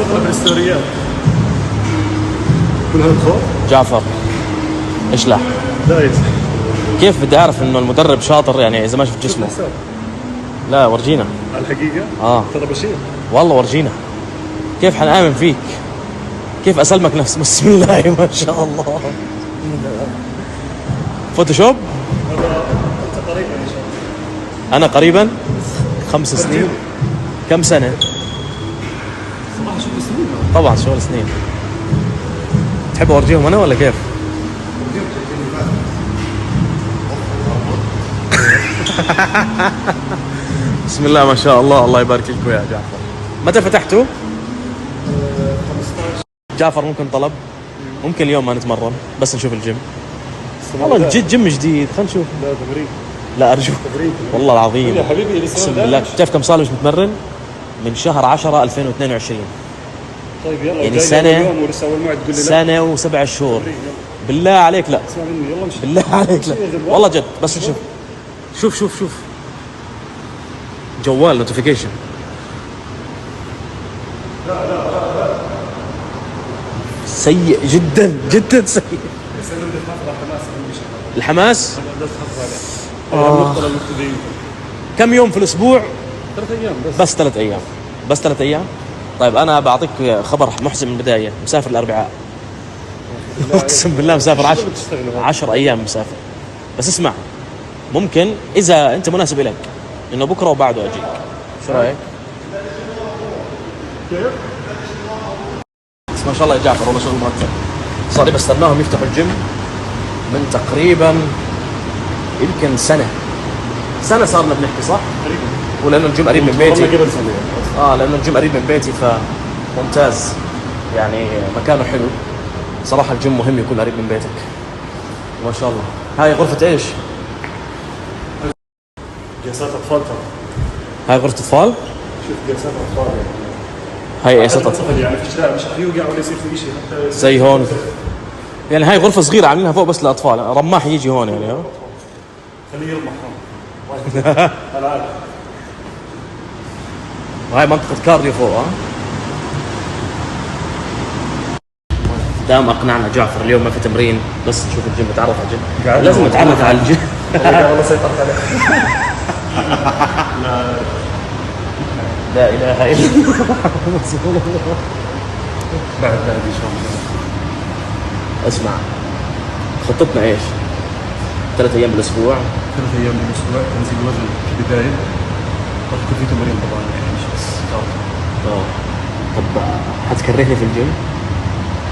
تطلع بالستوريات كل هذا الخوف. جعفر اشلح. لا يا سيدي. كيف بدي اعرف انه المدرب شاطر يعني اذا ما شفت جسمه؟ لا ورجينا. على الحقيقة ترى بشير والله ورجينا. كيف حنآمن فيك؟ كيف اسلمك نفس بسم الله ما شاء الله. فوتوشوب؟ انت قريبا ان شاء الله. انا قريبا 5 سنين. كم سنة؟ صراحة شغل سنين. طبعا شغل سنين. تحب اورجيهم انا ولا كيف؟ بسم الله ما شاء الله. الله يبارك لكم يا جعفر. متى فتحتوا؟ 15. جعفر ممكن طلب؟ ممكن اليوم ما نتمرن بس نشوف الجيم. والله جيم جديد خلينا نشوف. لا تمرين. لا ارجوك والله العظيم يا حبيبي اقسم بالله. تعرف كم صار مش متمرن؟ من شهر 10 2022. طيب يلا يعني سنة ولسه اول موعد تقول لي لا. سنة و7 شهور. بالله عليك لا. اسمع مني يلا امشي. بالله عليك لا والله جد بس نشوف. شوف جوال نوتيفيكيشن. سيء جدا جدا سيء. الحماس كم يوم في الاسبوع؟ 3 ايام بس 3 ايام. بس 3 ايام. طيب انا بعطيك خبر محزن من البدايه. مسافر الاربعاء. اقسم بالله مسافر 10 ايام مسافر. بس اسمع ممكن اذا انت مناسب لك انه بكره وبعده اجيك. شو رايك؟ بس ما شاء الله يا جعفر والله شغل مرتب. صار لي بستناهم يفتحوا الجيم من تقريبا يمكن سنه صارنا بنحكي صح؟ قريبا. ولانه الجيم قريب من بيتي. قبل سنة. لانه الجيم قريب من بيتي فممتاز يعني مكانه حلو صراحه. الجيم مهم يكون قريب من بيتك. ما شاء الله. هاي غرفه ايش؟ جلسات اطفال ترى. هاي غرفه اطفال؟ شوف جلسات اطفال يعني. هاي ايش اطفال؟ يعني فيش لا مش رح يوقع ولا يصير في شيء حتى زي هون يعني. هاي غرفه صغيره عاملينها فوق بس للاطفال. رماح يجي هون يعني. خليه يرمح هون. انا عارف. وهاي منطقه كارديو فوق. دام اقنعنا جعفر اليوم ما في تمرين بس نشوف الجيم نتعرف على الجيم. لازم نتعرف على الجيم. والله سيطرت عليه. لا اله الا الله. بعد ان شاء الله. اسمع خطتنا ايش؟ 3 ايام بالاسبوع. 3 ايام بالاسبوع تنزيل وزن بدايه. راح يكون في تمرين طبعا يعني مش بس كارديو. طب حتكرهني في الجيم؟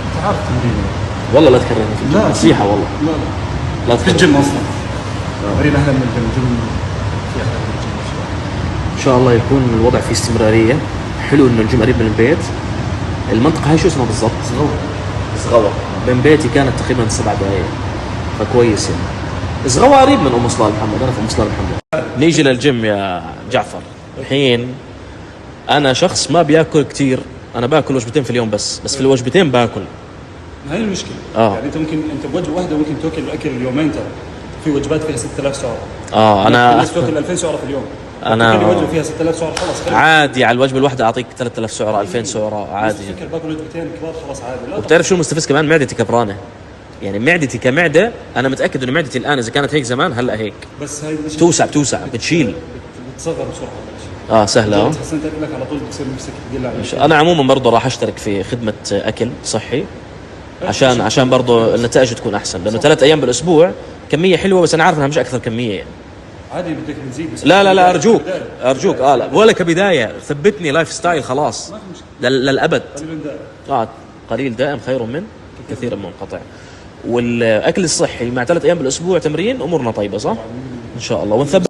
انت عارف تمرين. والله لا تكرهني في الجيم. نصيحه والله. لا لا في تكرهني. الجيم اصلا. تمرين احلى من الجيم. في احلى من الجيم شوي. ان شاء الله يكون الوضع فيه استمراريه. حلو انه الجيم قريب من البيت. المنطقه هاي شو اسمها بالضبط؟ زغوة. من بيتي كانت تقريبا 7 دقائق فكويس يعني. زغوة قريب من ام صلال محمد. انا في ام صلال محمد. نيجي للجيم يا جعفر. الحين انا شخص ما بياكل كتير. انا باكل وجبتين في اليوم بس في الوجبتين باكل. هاي المشكله. يعني انت ممكن بوجبه واحده ممكن تاكل الاكل اليومين ترى. في وجبات فيها 6000 سعره. انا الناس تاكل 2000 سعره في اليوم. انا وجبه فيها 6000 سعره خلاص عادي. على الوجبه الواحده اعطيك 3000 سعره 2000 سعره عادي. فكر باكل وجبتين كبار خلاص عادي. وبتعرف شو المستفز كمان؟ معدتي كبرانه. يعني معدتي كمعده انا متاكد انه معدتي الان اذا كانت هيك زمان هلا هيك. بس هاي بتوسع بتشيل. بتصغر بسرعه. سهله. تحسن اكلك على طول بتصير نفسك تقلع. انا عموما برضه راح اشترك في خدمه اكل صحي عشان برضه النتائج تكون احسن. لانه 3 ايام بالاسبوع كميه حلوه بس انا عارف انها مش اكثر كميه يعني. عادي بدك نزيد بس. لا ارجوك لا ولا كبدايه. ثبتني لايف ستايل خلاص للابد. قليل دائم خير من كثير منقطع. والاكل الصحي مع 3 ايام بالاسبوع تمرين امورنا طيبه صح ان شاء الله. ونثبت